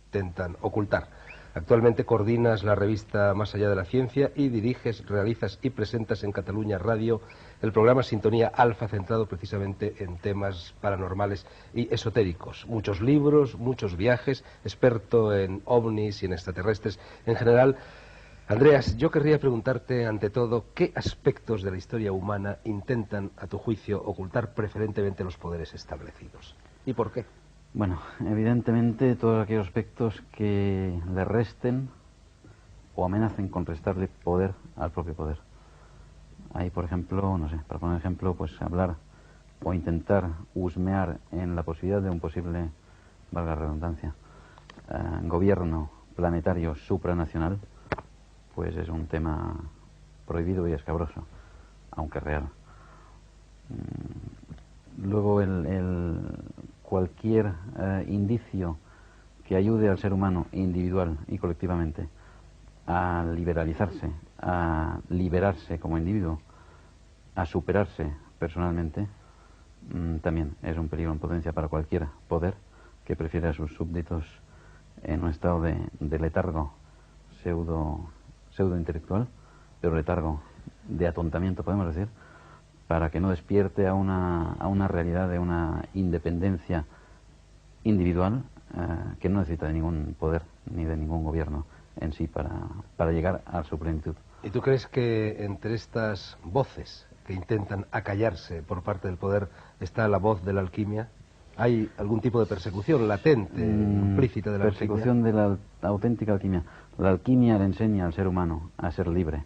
intentan ocultar. Actualmente coordinas la revista Más allá de la ciencia y diriges, realizas y presentas en Cataluña Radio el programa Sintonía Alfa, centrado precisamente en temas paranormales y esotéricos. Muchos libros, muchos viajes, experto en ovnis y en extraterrestres en general. Andreas, yo querría preguntarte ante todo qué aspectos de la historia humana intentan, a tu juicio, ocultar preferentemente los poderes establecidos. ¿Y por qué? Bueno, evidentemente todos aquellos aspectos que le resten o amenacen con restarle poder al propio poder. Ahí, por ejemplo, no sé, para poner ejemplo, pues hablar o intentar husmear en la posibilidad de un posible, valga la redundancia, gobierno planetario supranacional, pues es un tema prohibido y escabroso, aunque real. Luego cualquier indicio que ayude al ser humano individual y colectivamente a liberalizarse, a liberarse como individuo, a superarse personalmente, también es un peligro en potencia para cualquier poder que prefiere a sus súbditos en un estado de letargo pseudo intelectual, pero letargo de atontamiento, podemos decir, para que no despierte a una realidad de una independencia individual que no necesita de ningún poder ni de ningún gobierno en sí para llegar a su plenitud. ¿Y tú crees que entre estas voces que intentan acallarse por parte del poder está la voz de la alquimia? ¿Hay algún tipo de persecución latente, implícita de la persecución alquimia? de la auténtica alquimia. La alquimia le enseña al ser humano a ser libre,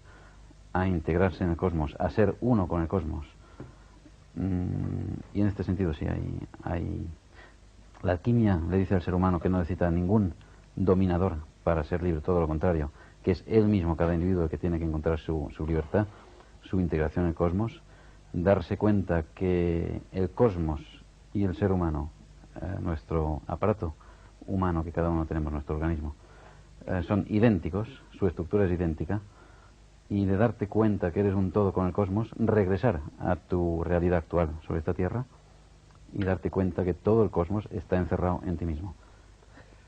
a integrarse en el cosmos, a ser uno con el cosmos. Y en este sentido sí hay... La alquimia le dice al ser humano que no necesita ningún dominador para ser libre, todo lo contrario, que es él mismo, cada individuo, el que tiene que encontrar su libertad, su integración en el cosmos, darse cuenta que el cosmos y el ser humano, nuestro aparato humano que cada uno tenemos, nuestro organismo, son idénticos, su estructura es idéntica, y de darte cuenta que eres un todo con el cosmos, regresar a tu realidad actual sobre esta Tierra y darte cuenta que todo el cosmos está encerrado en ti mismo.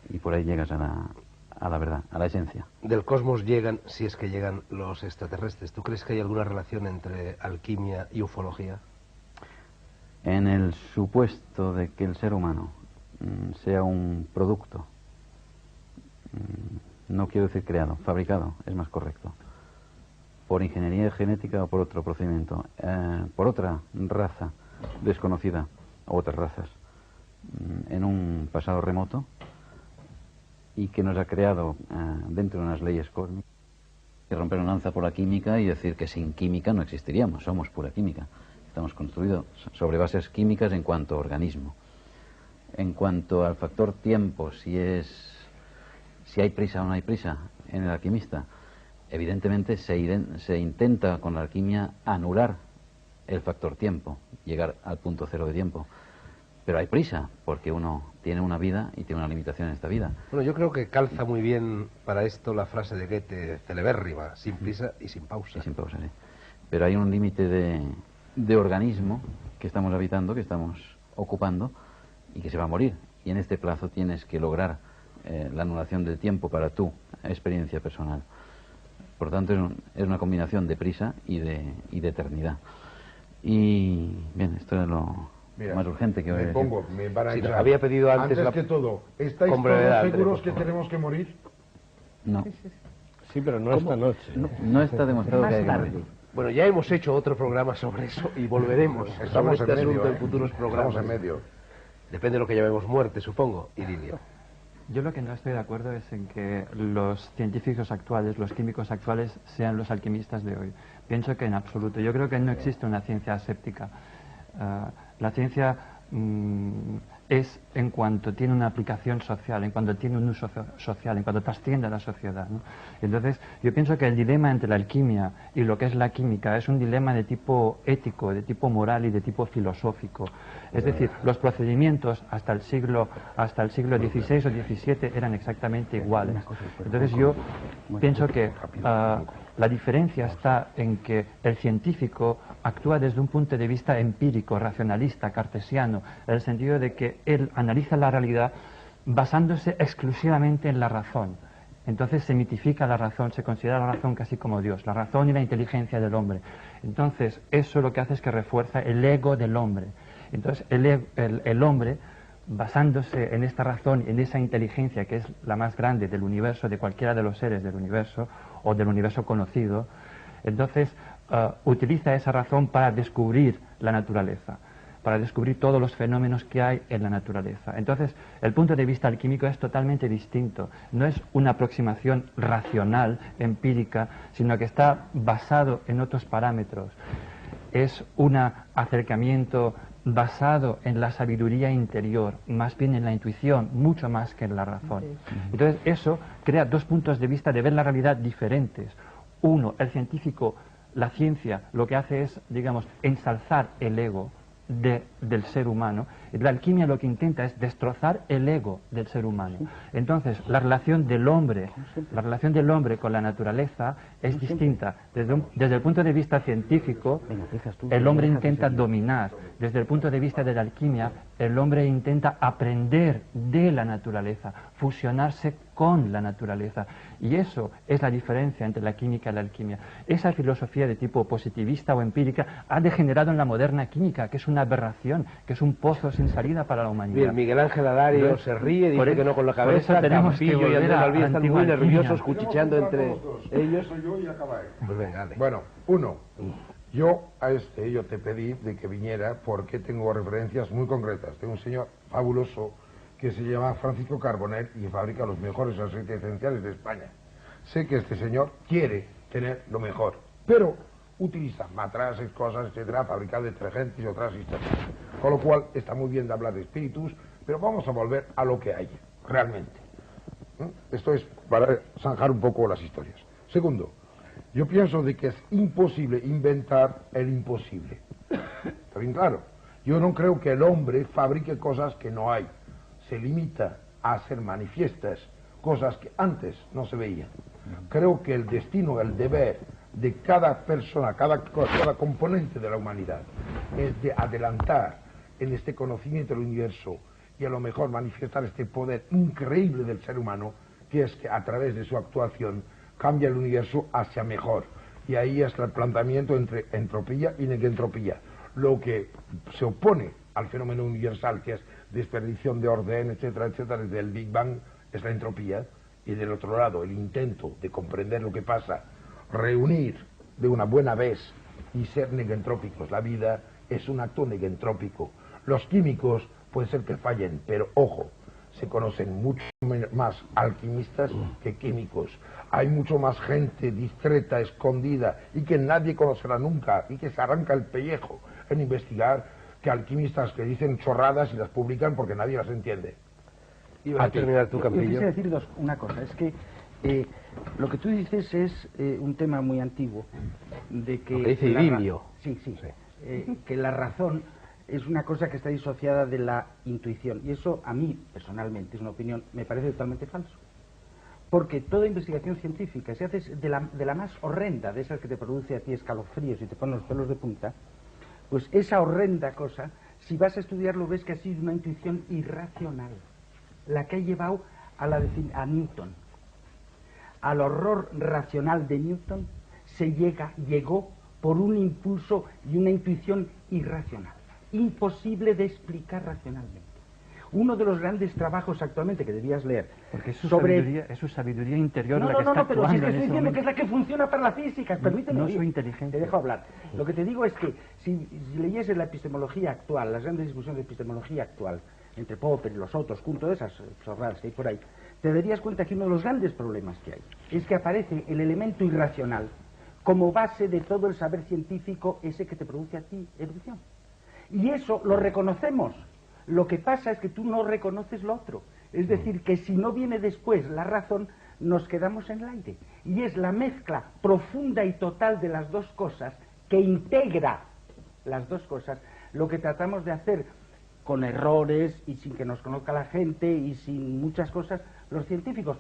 Y por ahí llegas a la verdad, a la esencia. Del cosmos llegan, si es que llegan, los extraterrestres. ¿Tú crees que hay alguna relación entre alquimia y ufología? En el supuesto de que el ser humano sea un producto, no quiero decir creado, fabricado, es más correcto, por ingeniería genética o por otro procedimiento, por otra raza desconocida, o otras razas, en un pasado remoto, y que nos ha creado dentro de unas leyes cósmicas, que romper una lanza por la química y decir que sin química no existiríamos, somos pura química. Estamos construidos sobre bases químicas en cuanto a organismo. En cuanto al factor tiempo, si hay prisa o no hay prisa en el alquimista, evidentemente se intenta con la alquimia anular el factor tiempo, llegar al punto cero de tiempo. Pero hay prisa, porque uno tiene una vida y tiene una limitación en esta vida. Bueno, yo creo que calza muy bien para esto la frase de Goethe, celebérrima, sin prisa y sin pausa. Y sin pausa, sí. Pero hay un límite de organismo que estamos habitando, que estamos ocupando, y que se va a morir. Y en este plazo tienes que lograr la anulación del tiempo para tu experiencia personal. Por tanto, es una combinación de prisa y de eternidad. Y bien, esto es lo más urgente que voy a decir. Me van a Sí, entrar. había pedido antes que todo, ¿estáis con todos brevedad, seguros Andrés, que tenemos que morir? No. Sí, pero no esta noche. No está demostrado que hay que morir. Bueno, ya hemos hecho otro programa sobre eso y volveremos sobre este asunto en futuros programas. Estamos en medio. Depende de lo que llamemos muerte, supongo, Idilio. Yo lo que no estoy de acuerdo es en que los científicos actuales, los químicos actuales, sean los alquimistas de hoy. Pienso que en absoluto. Yo creo que no existe una ciencia aséptica. La ciencia es en cuanto tiene una aplicación social, en cuanto tiene un uso social, en cuanto trasciende a la sociedad, ¿no? Entonces, yo pienso que el dilema entre la alquimia y lo que es la química es un dilema de tipo ético, de tipo moral y de tipo filosófico. Es decir, los procedimientos hasta el siglo XVI o XVII eran exactamente iguales. Entonces, yo pienso que la diferencia está en que el científico actúa desde un punto de vista empírico, racionalista, cartesiano, en el sentido de que él analiza la realidad basándose exclusivamente en la razón. Entonces se mitifica la razón, se considera la razón casi como Dios, la razón y la inteligencia del hombre. Entonces eso lo que hace es que refuerza el ego del hombre. Entonces el hombre, basándose en esta razón, en esa inteligencia que es la más grande del universo, de cualquiera de los seres del universo o del universo conocido, entonces utiliza esa razón para descubrir la naturaleza, para descubrir todos los fenómenos que hay en la naturaleza. Entonces, el punto de vista alquímico es totalmente distinto. No es una aproximación racional, empírica, sino que está basado en otros parámetros. Es un acercamiento basado en la sabiduría interior, más bien en la intuición, mucho más que en la razón. Entonces, eso crea dos puntos de vista de ver la realidad diferentes. Uno, el científico, la ciencia, lo que hace es, digamos, ensalzar el ego del ser humano. La alquimia lo que intenta es destrozar el ego del ser humano. Entonces, la relación del hombre con la naturaleza es distinta. Desde el punto de vista científico, el hombre intenta dominar. Desde el punto de vista de la alquimia, el hombre intenta aprender de la naturaleza, fusionarse con la naturaleza. Y eso es la diferencia entre la química y la alquimia. Esa filosofía de tipo positivista o empírica ha degenerado en la moderna química, que es una aberración, que es un pozo sin salida para la humanidad. Bien, Miguel Ángel Alario se ríe, dice que no con la cabeza, tenemos que Campillo y volver Andrés a Balbía están antigua muy alquimia. nerviosos, cuchicheando entre ellos. Soy yo y acabaré. Pues venga, dale. Bueno, yo yo te pedí de que viniera porque tengo referencias muy concretas. Tengo un señor fabuloso que se llama Francisco Carbonell y fabrica los mejores aceites esenciales de España. Sé que este señor quiere tener lo mejor, pero utiliza matraces, cosas, etcétera, fabricar detergentes y otras historias. Con lo cual está muy bien de hablar de espíritus, pero vamos a volver a lo que hay realmente. Esto es para zanjar un poco las historias. Segundo, yo pienso de que es imposible inventar el imposible. ¿Está bien claro? Yo no creo que el hombre fabrique cosas que no hay. Se limita a hacer manifiestas cosas que antes no se veían. Creo que el destino, el deber de cada persona, cada componente de la humanidad es de adelantar en este conocimiento del universo y a lo mejor manifestar este poder increíble del ser humano, que es que a través de su actuación cambia el universo hacia mejor. Y ahí es el planteamiento entre entropía y negentropía. Lo que se opone al fenómeno universal, que es desperdición de orden, etcétera, etcétera, desde el Big Bang, es la entropía. Y del otro lado, el intento de comprender lo que pasa, reunir de una buena vez y ser negentrópicos. La vida es un acto negentrópico. Los químicos puede ser que fallen, pero ojo, se conocen mucho más alquimistas que químicos. Hay mucho más gente discreta, escondida, y que nadie conocerá nunca, y que se arranca el pellejo en investigar, que alquimistas que dicen chorradas y las publican porque nadie las entiende. ¿Ibas a terminar tu Yo Campillo? quisiera decir una cosa, es que lo que tú dices es un tema muy antiguo, de que... Lo que dice Ibilio. Sí. Que la razón es una cosa que está disociada de la intuición, y eso a mí, personalmente, es una opinión, me parece totalmente falso. Porque toda investigación científica, si haces de la más horrenda, de esas que te produce a ti escalofríos y te ponen los pelos de punta, pues esa horrenda cosa, si vas a estudiarlo, ves que ha sido una intuición irracional, la que ha llevado a Newton. Al horror racional de Newton llegó por un impulso y una intuición irracional, imposible de explicar racionalmente. Uno de los grandes trabajos actualmente que debías leer, porque es su sabiduría interior la que está No, pero si actuando te en estoy ese diciendo momento. que es la que funciona para la física, permíteme. No oye, su inteligencia. Te dejo hablar. Lo que te digo es que si leyese la epistemología actual, las grandes discusiones de epistemología actual, entre Popper y los otros, junto de esas chorradas que hay por ahí, te darías cuenta que uno de los grandes problemas que hay es que aparece el elemento irracional como base de todo el saber científico, ese que te produce a ti erudición. Y eso lo reconocemos. Lo que pasa es que tú no reconoces lo otro. Es decir, que si no viene después la razón, nos quedamos en el aire. Y es la mezcla profunda y total de las dos cosas, que integra las dos cosas, lo que tratamos de hacer con errores y sin que nos conozca la gente y sin muchas cosas, los científicos,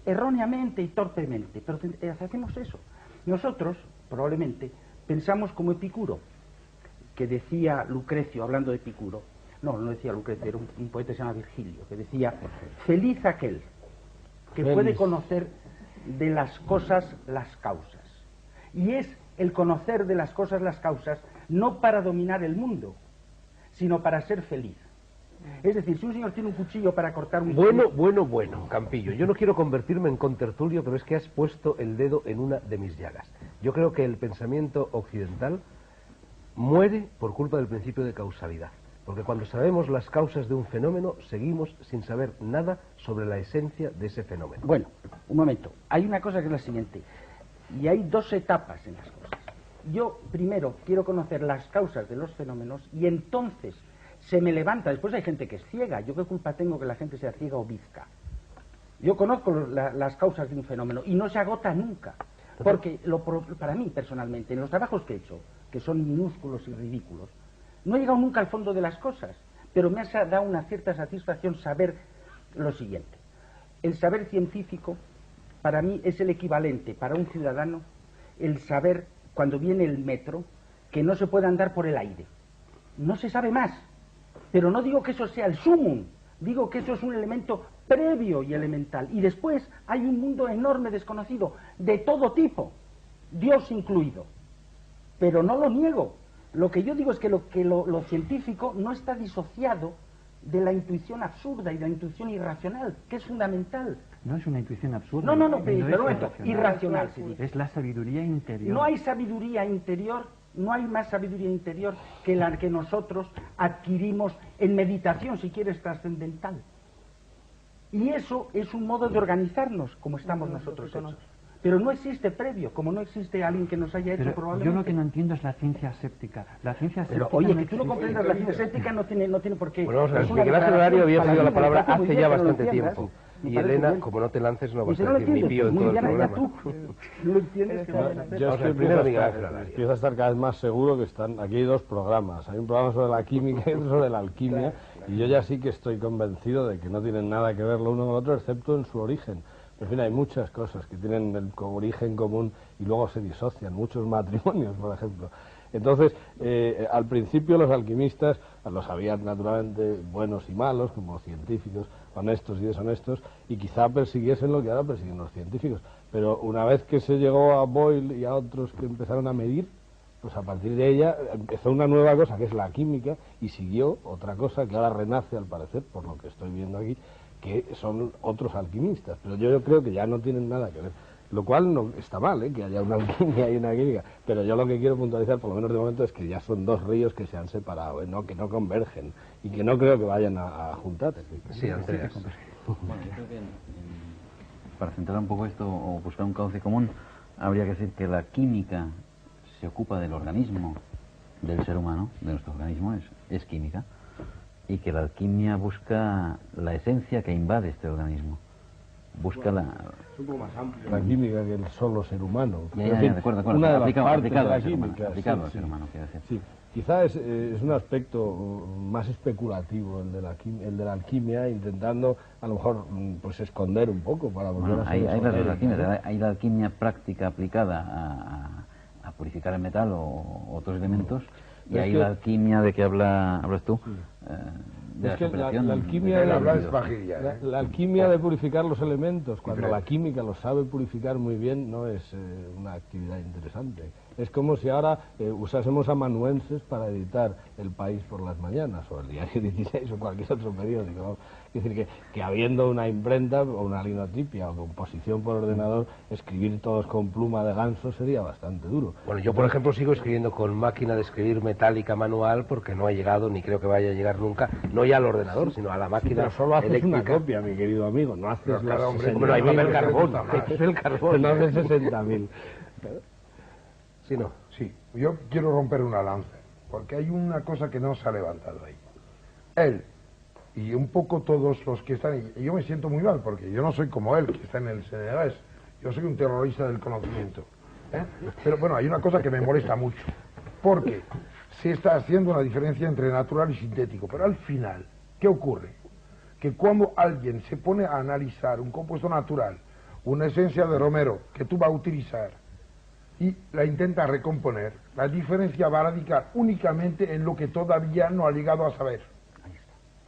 erróneamente y torpemente, pero hacemos eso. Nosotros, probablemente, pensamos como Epicuro, que decía Lucrecio, hablando de Epicuro, no lo decía Lucrecio, era un poeta que se llama Virgilio, que decía, feliz aquel que puede conocer de las cosas las causas. Y es el conocer de las cosas las causas no para dominar el mundo, sino para ser feliz. Es decir, si un señor tiene un cuchillo para cortar un... Bueno, Campillo, yo no quiero convertirme en contertulio, pero es que has puesto el dedo en una de mis llagas. Yo creo que el pensamiento occidental muere por culpa del principio de causalidad, porque cuando sabemos las causas de un fenómeno, seguimos sin saber nada sobre la esencia de ese fenómeno. Bueno, un momento, hay una cosa que es la siguiente, y hay dos etapas en las cosas. Yo primero quiero conocer las causas de los fenómenos y entonces se me levanta. Después hay gente que es ciega. ¿Yo qué culpa tengo que la gente sea ciega o bizca? Yo conozco las causas de un fenómeno y no se agota nunca. Porque para mí, personalmente, en los trabajos que he hecho, que son minúsculos y ridículos, no he llegado nunca al fondo de las cosas, pero me ha dado una cierta satisfacción saber lo siguiente. El saber científico, para mí, es el equivalente para un ciudadano, el saber, cuando viene el metro, que no se puede andar por el aire. No se sabe más. Pero no digo que eso sea el sumum, digo que eso es un elemento previo y elemental. Y después hay un mundo enorme desconocido, de todo tipo, Dios incluido. Pero no lo niego. Lo que yo digo es que lo científico no está disociado de la intuición absurda y de la intuición irracional, que es fundamental. No es una intuición absurda. No, pero irracional se dice. Es la sabiduría interior. No hay sabiduría interior, no hay más sabiduría interior que la que nosotros adquirimos en meditación, si quieres, trascendental. Y eso es un modo de organizarnos como estamos nosotros hechos. Pero no existe previo, como no existe alguien que nos haya hecho. Pero probablemente. Yo lo que no entiendo es la ciencia séptica. La ciencia séptica. Pero oye, no que tú no comprendas la ciencia séptica no tiene por qué. Bueno, vamos a ver, Es una Miguel Ángel Horario había declaración pedido la palabra para mí, hace muy ya bien, bastante pero lo entiendas. tiempo. Me Y parece Elena, bien. como no te lances, no Y vas si a no lo decir mi entiendes, pío en muy todo el bien, allá programa. tú. No lo entiendes, que vas a hacer. Yo es Vamos a que ver, primero Miguel Ángel empiezo Horario. a estar cada vez más seguro que están aquí hay dos programas. Hay un programa sobre la química y otro sobre la alquimia. Y yo ya sí que estoy convencido de que no tienen nada que ver lo uno con lo otro, excepto en su origen. En fin, hay muchas cosas que tienen el origen común y luego se disocian, muchos matrimonios, por ejemplo. Entonces, al principio los alquimistas los habían naturalmente buenos y malos, como científicos, honestos y deshonestos, y quizá persiguiesen lo que ahora persiguen los científicos. Pero una vez que se llegó a Boyle y a otros que empezaron a medir, pues a partir de ella empezó una nueva cosa, que es la química, y siguió otra cosa que ahora renace, al parecer, por lo que estoy viendo aquí, que son otros alquimistas, pero yo creo que ya no tienen nada que ver, lo cual no está mal, que haya una alquimia y una química, pero yo lo que quiero puntualizar, por lo menos de momento, es que ya son dos ríos que se han separado, que no convergen, y que no creo que vayan a juntarse. Sí, Andreas. Bueno, yo creo que para centrar un poco esto o buscar un cauce común, habría que decir que la química se ocupa del organismo del ser humano, de nuestro organismo, es química, y que la alquimia busca la esencia que invade este organismo. Busca la... Es un poco más amplio. La química que el solo ser humano. De acuerdo. Una de las Aplicado partes de la al ser humano, química. aplicado al ser humano, quiero decir. Sí. Quizá es un aspecto más especulativo el de la alquimia, intentando a lo mejor pues esconder un poco para volver a ser hay las dos esotérico, alquimias. ¿no? Hay la alquimia práctica aplicada a purificar el metal o otros elementos, y hay la alquimia de que hablas tú, de es que la superación alquimia de de hablar líquidos. es vajilla, la alquimia de purificar los elementos, cuando Diferente. la química los sabe purificar muy bien, no es una actividad interesante. Es como si ahora usásemos amanuenses para editar El País por las mañanas, o el Diario 16, o cualquier otro periódico, ¿no? Es decir, que habiendo una imprenta, o una linotipia, o composición por ordenador, escribir todos con pluma de ganso sería bastante duro. Bueno, yo por ejemplo sigo escribiendo con máquina de escribir metálica manual porque no ha llegado, ni creo que vaya a llegar nunca, no ya al ordenador, sino a la Sí, máquina pero solo haces eléctrica. una copia, mi querido amigo, no haces Pero cada las hombre- 60.000. Hombre, no hay papel que carbón, gusta más. hay papel carbón. No haces 60.000. Sí, no. Sí, yo quiero romper una lanza, porque hay una cosa que no se ha levantado ahí. Él, y un poco todos los que están, y yo me siento muy mal, porque yo no soy como él, que está en el CNRS, yo soy un terrorista del conocimiento. ¿eh? Pero bueno, hay una cosa que me molesta mucho, porque se está haciendo una diferencia entre natural y sintético, pero al final, ¿qué ocurre? Que cuando alguien se pone a analizar un compuesto natural, una esencia de romero que tú vas a utilizar, y la intenta recomponer, la diferencia va a radicar únicamente en lo que todavía no ha llegado a saber.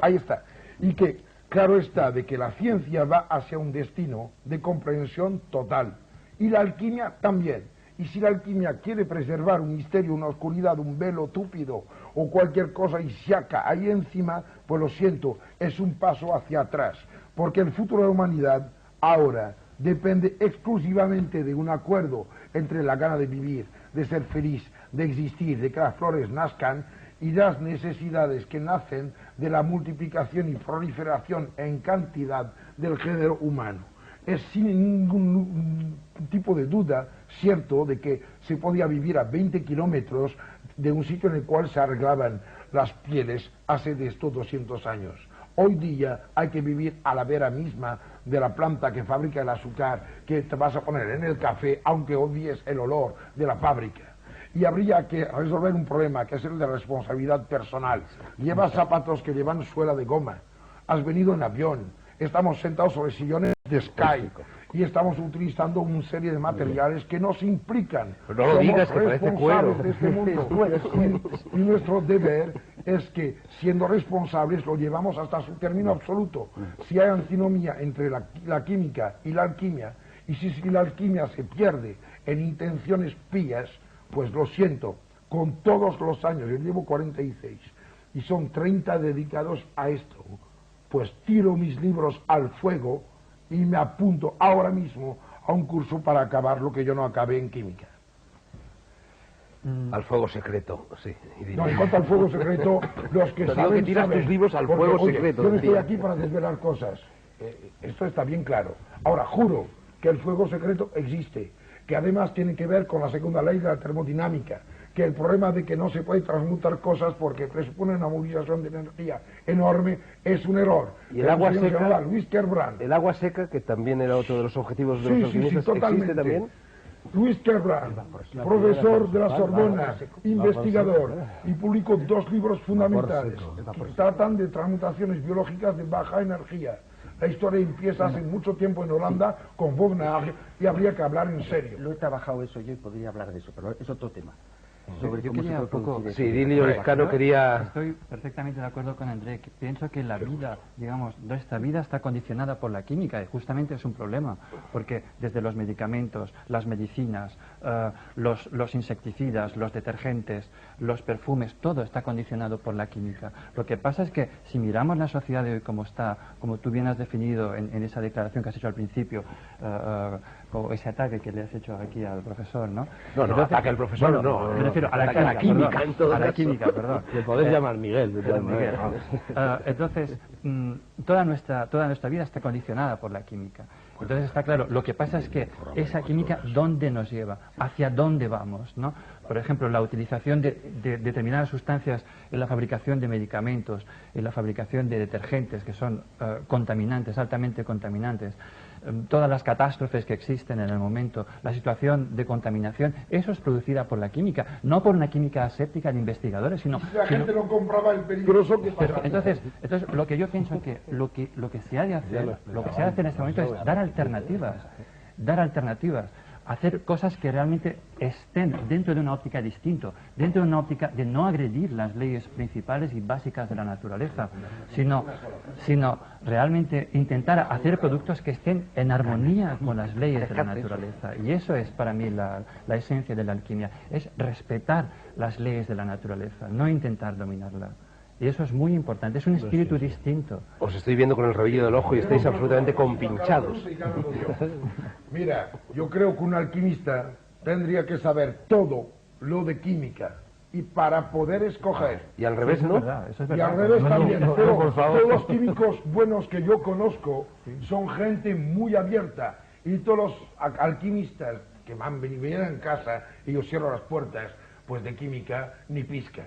Ahí está. Y que, claro está, de que la ciencia va hacia un destino de comprensión total. Y la alquimia también. Y si la alquimia quiere preservar un misterio, una oscuridad, un velo túpido o cualquier cosa isiaca ahí encima, pues lo siento, es un paso hacia atrás. Porque el futuro de la humanidad ahora depende exclusivamente de un acuerdo entre la gana de vivir, de ser feliz, de existir, de que las flores nazcan, y las necesidades que nacen de la multiplicación y proliferación en cantidad del género humano. Es sin ningún tipo de duda cierto de que se podía vivir a 20 kilómetros de un sitio en el cual se arreglaban las pieles hace de estos 200 años. Hoy día hay que vivir a la vera misma de la planta que fabrica el azúcar que te vas a poner en el café, aunque odies el olor de la fábrica. Y habría que resolver un problema, que es el de responsabilidad personal. Llevas zapatos que llevan suela de goma, has venido en avión, estamos sentados sobre sillones de Sky y estamos utilizando una serie de materiales que nos implican. Pero no lo digas, que parece cuero. De este mundo. Y nuestro deber es que, siendo responsables, lo llevamos hasta su término absoluto. Si hay antinomía entre la química y la alquimia, y si la alquimia se pierde en intenciones pías, pues lo siento, con todos los años, yo llevo 46, y son 30 dedicados a esto, pues tiro mis libros al fuego y me apunto ahora mismo a un curso para acabar lo que yo no acabé en química. Al fuego secreto, sí. No, en cuanto al fuego secreto, los que Te digo saben que tiras saben, tus libros al porque, fuego oye, secreto. yo no estoy aquí para desvelar cosas. Esto está bien claro. Ahora, juro que el fuego secreto existe, que además tiene que ver con la segunda ley de la termodinámica, que el problema de que no se puede transmutar cosas porque presupone una movilización de energía enorme es un error. Y el agua seca, Luis Kerbrand. el agua seca, que también era otro de los objetivos de los alquimistas, totalmente. ¿existe también? Luis Kerbrand, profesor de la Sorbona, investigador, y publicó 2 libros fundamentales que tratan de transmutaciones biológicas de baja energía. La historia empieza hace mucho tiempo en Holanda con Wagner y habría que hablar en serio. Lo he trabajado eso yo y podría hablar de eso, pero es otro tema. Sobre yo quería un poco... Sí, Dilio Lescano quería... Estoy perfectamente de acuerdo con André, que pienso que la vida, digamos, nuestra vida está condicionada por la química y justamente es un problema, porque desde los medicamentos, las medicinas, los insecticidas, los detergentes, los perfumes, todo está condicionado por la química. Lo que pasa es que si miramos la sociedad de hoy como está, como tú bien has definido en esa declaración que has hecho al principio, o ese ataque que le has hecho aquí al profesor, ¿no? No, Entonces, ataque al profesor, bueno, no. Me refiero a la Ataque química, a la química, en todo a la caso. química, perdón. Le podés llamar Miguel. Miguel. Entonces, toda nuestra vida está condicionada por la química. Entonces está claro, lo que pasa es que esa química, ¿dónde nos lleva? ¿Hacia dónde vamos? ¿No? Por ejemplo, la utilización de determinadas sustancias en la fabricación de medicamentos, en la fabricación de detergentes, que son contaminantes, altamente contaminantes, todas las catástrofes que existen en el momento, la situación de contaminación, eso es producida por la química, no por una química aséptica de investigadores, sino... Si la gente no compraba el peligroso que pasaba. Entonces, lo que yo pienso es que lo que se ha de hacer, en este momento es dar alternativas, hacer cosas que realmente estén dentro de una óptica distinta, dentro de una óptica de no agredir las leyes principales y básicas de la naturaleza, sino realmente intentar hacer productos que estén en armonía con las leyes de la naturaleza. Y eso es para mí la esencia de la alquimia, es respetar las leyes de la naturaleza, no intentar dominarla. Y eso es muy importante, es un espíritu distinto. Os estoy viendo con el rabillo del ojo y estáis absolutamente compinchados. Mira, yo creo que un alquimista tendría que saber todo lo de química y para poder escoger. Y al revés, ¿no? Eso es Y verdad. al revés también, pero por favor. todos los químicos buenos que yo conozco son gente muy abierta y todos los alquimistas que vienen en casa y yo cierro las puertas, pues de química ni pizca.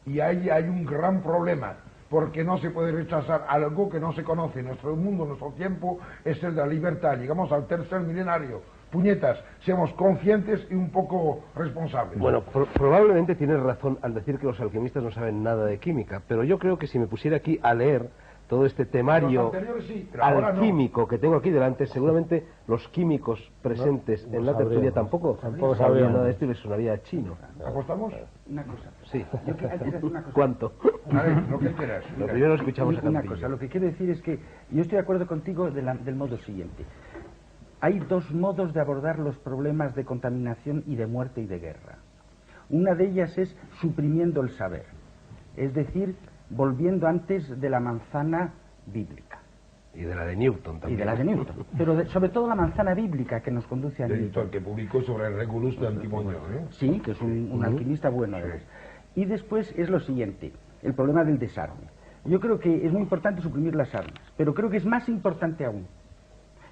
Y ahí hay un gran problema, porque no se puede rechazar algo que no se conoce. Nuestro mundo, nuestro tiempo es el de la libertad. Llegamos al tercer milenario. Puñetas, seamos conscientes y un poco responsables. Bueno, probablemente tienes razón al decir que los alquimistas no saben nada de química, pero yo creo que si me pusiera aquí a leer todo este temario Los anteriores sí, pero ahora no. alquímico que tengo aquí delante, seguramente los químicos presentes en la tertulia tampoco sabrían sabríamos. nada de esto y les sonaría chino. ¿Apostamos? Una cosa. Sí. Yo quiero decir una cosa. ¿Cuánto? A ver, lo que quieras. Lo primero escuchamos a Una Campillo. cosa, lo que quiero decir es que yo estoy de acuerdo contigo del modo siguiente. Hay dos modos de abordar los problemas de contaminación y de muerte y de guerra. Una de ellas es suprimiendo el saber, es decir, volviendo antes de la manzana bíblica. Y de la de Newton Y también. de la de Newton. Pero sobre todo la manzana bíblica que nos conduce a De Newton. el que publicó sobre el Regulus de Antimonio, ¿eh? Sí, que es un alquimista bueno, además. Y después es lo siguiente, el problema del desarme. Yo creo que es muy importante suprimir las armas, pero creo que es más importante aún.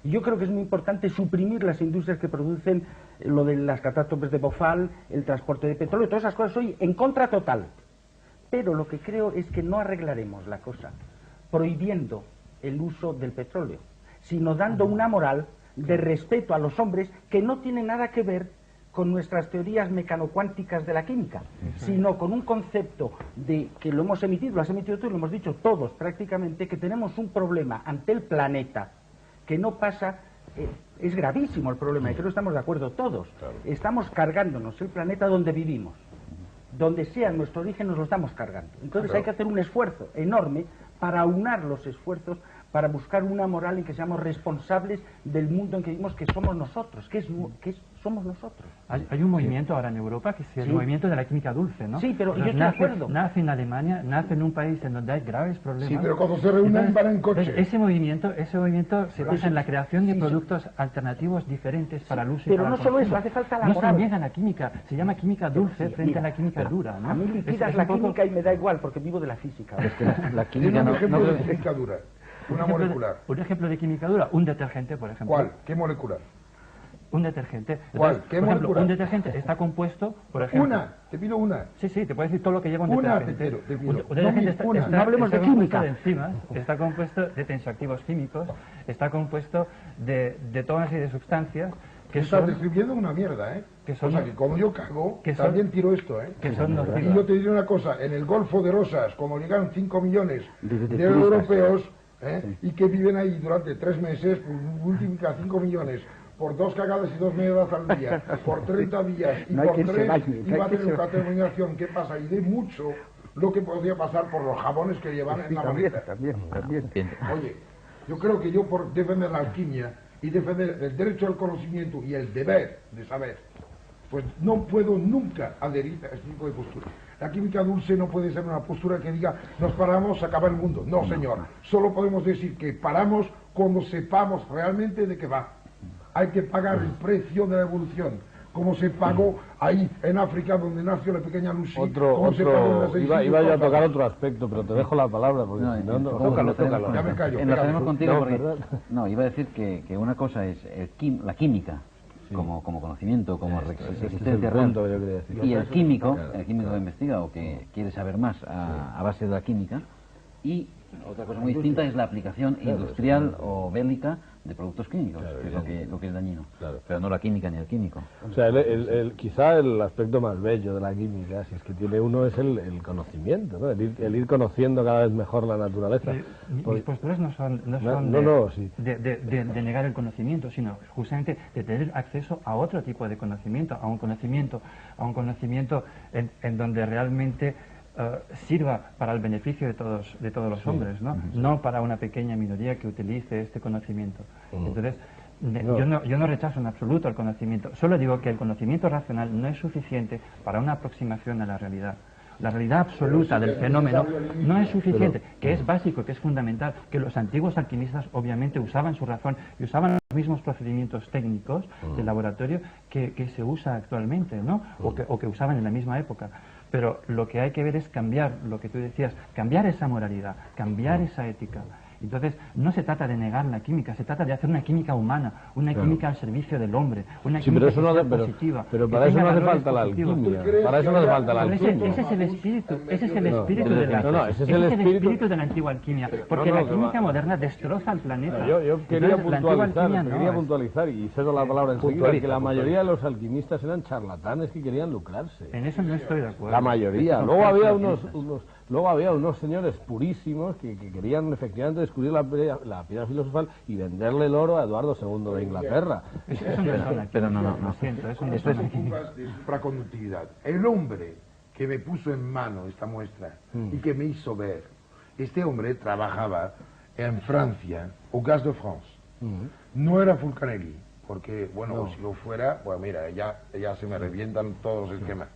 Yo creo que es muy importante suprimir las industrias que producen lo de las catástrofes de Bhopal, el transporte de petróleo, todas esas cosas. Soy en contra total. Pero lo que creo es que no arreglaremos la cosa prohibiendo el uso del petróleo, sino dando una moral de respeto a los hombres que no tiene nada que ver con nuestras teorías mecanocuánticas de la química, sino con un concepto de que lo hemos emitido, lo has emitido tú, lo hemos dicho todos prácticamente, que tenemos un problema ante el planeta que no pasa, es gravísimo el problema, y creo que estamos de acuerdo todos. Estamos cargándonos el planeta donde vivimos. Donde sea nuestro origen nos lo estamos cargando. Entonces hay que hacer un esfuerzo enorme para aunar los esfuerzos, para buscar una moral en que seamos responsables del mundo en que vivimos, que somos nosotros, somos nosotros. Hay un movimiento ahora en Europa que es el Sí. movimiento de la química dulce, ¿no? Sí, pero yo estoy de nace, acuerdo. nace en Alemania, nace en un país en donde hay graves problemas. Sí, pero cuando se reúnen van en coche. Ese movimiento se basa en la creación de productos alternativos diferentes para el uso y pero para no el solo consumo. eso, hace falta la No moral. se niega la química, se llama química dulce frente Mira, a la química dura, ¿no? A mí me quitas Es la un poco- química y me da igual, porque vivo de la física. Es que la Tiene química un no ejemplo creo de que- química dura, una ejemplo de- molecular. un ejemplo de química dura, un detergente, por ejemplo. ¿Cuál? ¿Qué molecular? Un detergente. ¿Cuál? Entonces, ¿Qué por ejemplo, molecular? un detergente está compuesto, por ejemplo... Una, te pido una. Sí, sí, te puedo decir todo lo que lleva un Una, detergente. te pido. Un No, detergente está, una. está- No hablemos está de compuesto química. de enzimas, está compuesto de tensioactivos químicos, está compuesto de toda una serie de sustancias que Estás son... describiendo una mierda, ¿eh? que son- o sea, que como yo cago, que son- también tiro esto, ¿eh? que son nocivas. Y yo te diré una cosa, en el Golfo de Rosas, como llegaron 5 millones De de turistas. europeos, y que viven ahí durante 3 meses, pues multiplica 5 millones por 2 cagadas y 2 mierdas al día, por 30 días, y No hay por quien se 3, bañe, no y hay va a quien tener se una contaminación. ¿Qué pasa? Y de mucho lo que podría pasar por los jabones que llevan en la maleta. También. Bien. Oye, yo creo que yo por defender la alquimia y defender el derecho al conocimiento y el deber de saber, pues no puedo nunca adherir a este tipo de postura. La química dulce no puede ser una postura que diga nos paramos a acabar el mundo. No, señor. Solo podemos decir que paramos cuando sepamos realmente de qué va. Hay que pagar el precio de la evolución, como se pagó ahí en África donde nació la pequeña Lucy. como se pagó en las seis Iba yo a cosas. tocar otro aspecto, pero te dejo la palabra, porque No, si no, no... por favor, Tócalo, enlazaremos tócalo. con Ya me esto. callo, Enlazaremos pégate. contigo No, porque... ¿verdad? No, iba a decir que una cosa es la química, como conocimiento, como existencia el real, punto que yo quería decir. y el químico que investiga o que quiere saber más a base de la química, y otra cosa muy distinta es la aplicación industrial o bélica de productos químicos, que es lo que es dañino, Claro. pero no la química ni el químico. O sea, quizá el aspecto más bello de la química, si es que tiene uno, es el conocimiento, ¿no? El ir conociendo cada vez mejor la naturaleza. Mis posturas no son, sí. de negar el conocimiento, sino justamente de tener acceso a otro tipo de conocimiento, a un conocimiento en donde realmente sirva para el beneficio de todos los hombres, ¿no? No para una pequeña minoría que utilice este conocimiento. Entonces, yo no rechazo en absoluto el conocimiento, solo digo que el conocimiento racional no es suficiente para una aproximación a la realidad. La realidad absoluta del fenómeno no es suficiente, que es básico, que es fundamental, que los antiguos alquimistas obviamente usaban su razón y usaban los mismos procedimientos técnicos de laboratorio que se usa actualmente, ¿no? O que usaban en la misma época. Pero lo que hay que ver es cambiar, lo que tú decías, cambiar esa moralidad, cambiar esa ética. Entonces, no se trata de negar la química, se trata de hacer una química humana, una química al servicio del hombre, una Sí, química pero eso no que hace, sea positiva. pero que para eso tenga no hace valores falta la positivos. alquimia. Para eso no hace falta la Pero alquimia. ese es el espíritu, ese es el No, espíritu de la, no, ese es el espíritu de la antigua alquimia, porque no, la que química va. moderna destroza el planeta. Yo quería Entonces, la antigua puntualizar, alquimia no es. puntualizar y cedo la palabra enseguida, Puntualiza, que la mayoría de los alquimistas eran charlatanes que querían lucrarse. En eso no estoy de acuerdo. La mayoría. Luego había unos Luego había unos señores purísimos que querían efectivamente descubrir la piedra filosofal y venderle el oro a Eduardo II de Inglaterra. Pero no. Lo siento, es un Te desorden. ocupas de supraconductividad. El hombre que me puso en mano esta muestra y que me hizo ver, este hombre trabajaba en Francia, au Gaz de France. No era Fulcanelli, porque, bueno, si lo fuera, pues mira, ya se me revientan todos los esquemas.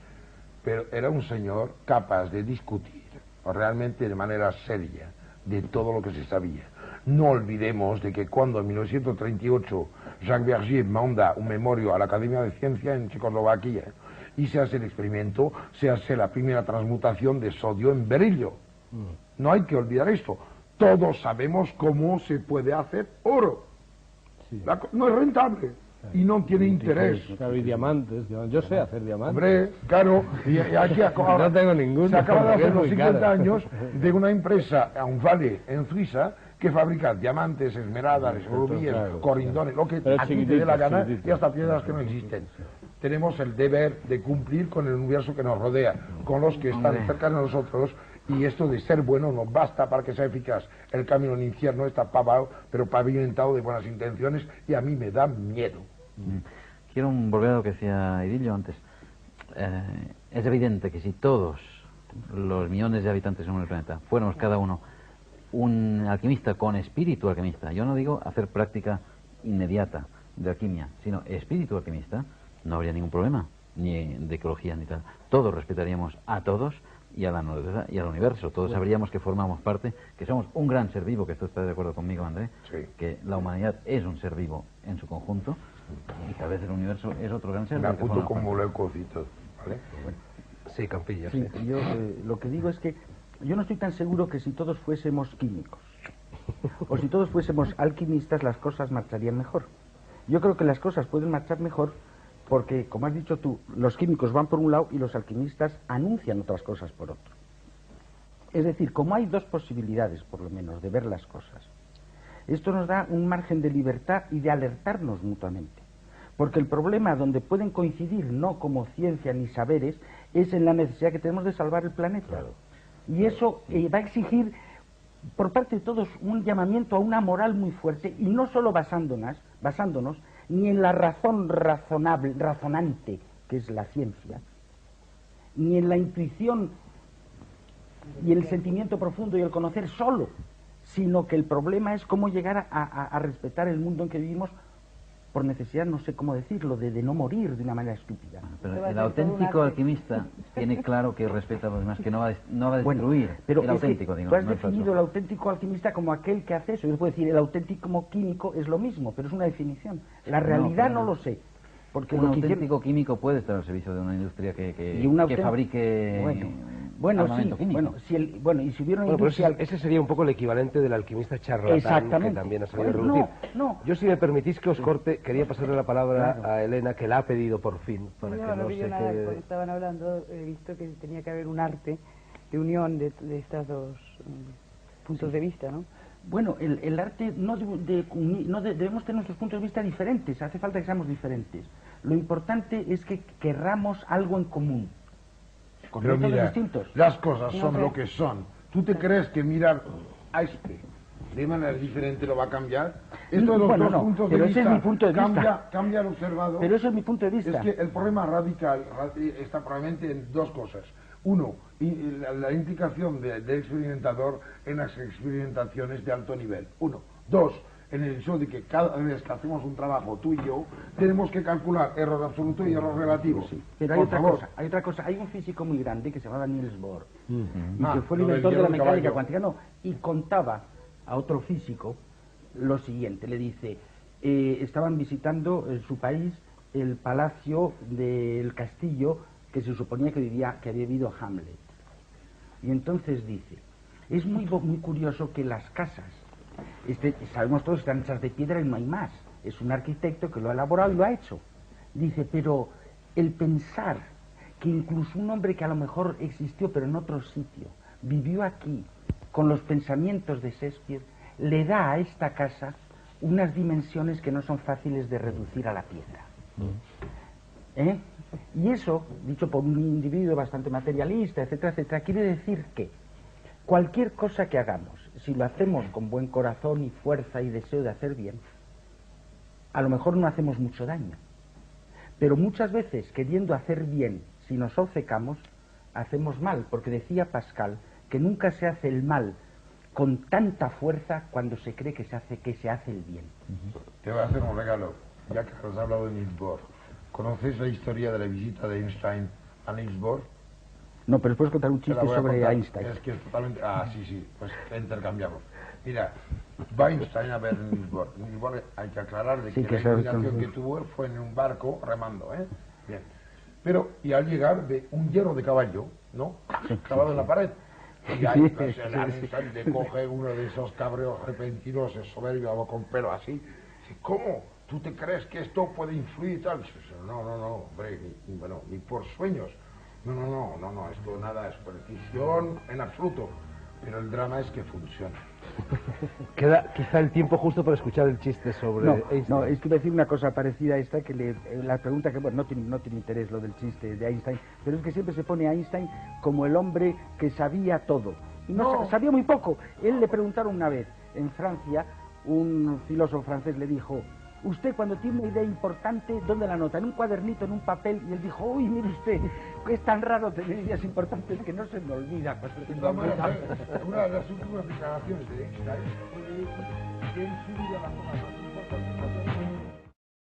Pero era un señor capaz de discutir realmente de manera seria de todo lo que se sabía. No olvidemos de que cuando en 1938 Jacques Vergier manda un memorio a la Academia de Ciencia en Checoslovaquia y se hace el experimento, se hace la primera transmutación de sodio en berilio. No hay que olvidar esto. Todos sabemos cómo se puede hacer oro. No es rentable y no tiene interés. Claro, y diamantes. Yo sé hacer diamantes. Hombre, claro, y aquí No tengo ninguno. se acaba de porque hacer es los muy 50 caro. años de una empresa, un vale en Suiza, que fabrica diamantes, esmeraldas, rubíes, claro, corindones, lo que pero a ti te dé la gana, chiquititos. y hasta piedras que no existen. Tenemos el deber de cumplir con el universo que nos rodea, con los que están cerca de nosotros, y esto de ser bueno no basta para que sea eficaz. El camino al infierno está pavado, pero pavimentado de buenas intenciones, y a mí me da miedo. Quiero volver a lo que decía Idilio antes. Es evidente que si todos los millones de habitantes en el planeta fuéramos cada uno un alquimista con espíritu alquimista, yo no digo hacer práctica inmediata de alquimia, sino espíritu alquimista, no habría ningún problema, ni de ecología ni tal. Todos respetaríamos a todos y a la naturaleza y al universo. Todos sabríamos que formamos parte, que somos un gran ser vivo, que tú estás de acuerdo conmigo, André, Sí. que la humanidad es un ser vivo en su conjunto y tal vez el universo es otro gran ser. Me del que apunto forma como parte. leucocito, ¿vale? Sí, Campillo, Sí, sí. yo lo que digo es que yo no estoy tan seguro que si todos fuésemos químicos o si todos fuésemos alquimistas las cosas marcharían mejor. Yo creo que las cosas pueden marchar mejor porque, como has dicho tú, los químicos van por un lado y los alquimistas anuncian otras cosas por otro. Es decir, como hay dos posibilidades, por lo menos, de ver las cosas, esto nos da un margen de libertad y de alertarnos mutuamente. Porque el problema donde pueden coincidir, no como ciencia ni saberes, es en la necesidad que tenemos de salvar el planeta. Claro. Y eso va a exigir, por parte de todos, un llamamiento a una moral muy fuerte, y no solo basándonos ni en la razón razonante, que es la ciencia, ni en la intuición y el sentimiento profundo y el conocer solo, sino que el problema es cómo llegar a respetar el mundo en que vivimos por necesidad, no sé cómo decirlo, de no morir de una manera estúpida. Pero el auténtico alquimista tiene claro que respeta a los demás, que no va a Bueno, destruir. pero el es que auténtico, digo, tú has no el definido falso. el auténtico alquimista como aquel que hace eso. Yo puedo decir, el auténtico químico es lo mismo, pero es una definición. La realidad pero no no. lo sé. Porque Un lo que hicieron- auténtico químico puede estar al servicio de una industria que y un que fabrique bueno, sí, armamento químico. y si hubiera una Bueno, pero industria... ese sería un poco el equivalente del alquimista charlatán, Exactamente. que también ha salido a Bueno, relucir. no. Yo, si me permitís que os corte, quería pasarle la palabra a Elena, que la ha pedido por fin, para No, que no no pidió se nada, quede... cuando estaban hablando he visto que tenía que haber un arte de unión de estas dos puntos de vista, ¿no? Bueno, el arte debemos tener nuestros puntos de vista diferentes, hace falta que seamos diferentes. Lo importante es que querramos algo en común, con Pero métodos mira, distintos. las cosas son No, lo que son. ¿Tú te crees que mirar a este de manera diferente lo va a cambiar? Esto de los Bueno, dos no, puntos de pero vista, ese es mi punto de vista. cambia el observado. Pero eso es mi punto de vista. Es que el problema radical está probablemente en dos cosas. Uno, la implicación del experimentador en las experimentaciones de alto nivel. Uno. Dos, en el hecho de que cada vez que hacemos un trabajo, tú y yo, tenemos que calcular error absoluto y error relativo. Sí, pero hay Por otra favor. cosa, hay un físico muy grande que se llamaba Niels Bohr, y Ah, que fue el lo del inventor de la hielo del mecánica caballo. cuántica, no, y contaba a otro físico lo siguiente, le dice, estaban visitando en su país el palacio del castillo que se suponía que había vivido Hamlet. Y entonces dice, es muy curioso que las casas, sabemos todos que están hechas de piedra y no hay más. Es un arquitecto que lo ha elaborado y lo ha hecho. Dice, pero el pensar que incluso un hombre que a lo mejor existió pero en otro sitio, vivió aquí con los pensamientos de Shakespeare, le da a esta casa unas dimensiones que no son fáciles de reducir a la piedra. Y eso, dicho por un individuo bastante materialista, etcétera, etcétera, quiere decir que cualquier cosa que hagamos, si lo hacemos con buen corazón y fuerza y deseo de hacer bien, a lo mejor no hacemos mucho daño. Pero muchas veces, queriendo hacer bien, si nos obcecamos, hacemos mal, porque decía Pascal que nunca se hace el mal con tanta fuerza cuando se cree que se hace el bien. Te voy a hacer un regalo, ya que has hablado de Niels Bohr. ¿Conocéis la historia de la visita de Einstein a Niels Bohr? No, pero puedes contar un Te la chiste voy a sobre contar. Einstein. Es que es totalmente... Ah, sí, pues intercambiamos. Mira, va Einstein a ver Niels Bohr. Niels Bohr, hay que aclarar de Sí, que que la eso- inclinación que tuvo fue en un barco remando, ¿eh? Bien. Pero, y al llegar de un hierro de caballo, ¿no? Clavado en la pared. Y ahí, pues, el Einstein le coge uno de esos cabreos repentinos, es soberbio, con pelo así. Dice, ¿cómo? ¿Tú te crees que esto puede influir y tal? Dice, no, hombre, ni por sueños. No, esto nada es superstición en absoluto. Pero el drama es que funciona. Queda quizá el tiempo justo para escuchar el chiste sobre No, Einstein. no, es que iba a decir una cosa parecida a esta, que la pregunta que, bueno, no tiene interés lo del chiste de Einstein, pero es que siempre se pone a Einstein como el hombre que sabía todo. Y no, sabía muy poco. Él le preguntaron una vez, en Francia, un filósofo francés le dijo, usted cuando tiene una idea importante, ¿dónde la anota? En un cuadernito, en un papel, y él dijo, uy, mire usted, es tan raro tener ideas importantes que no se me olvida. Una de las últimas declaraciones de Einstein fue que en su vida la cosa más importante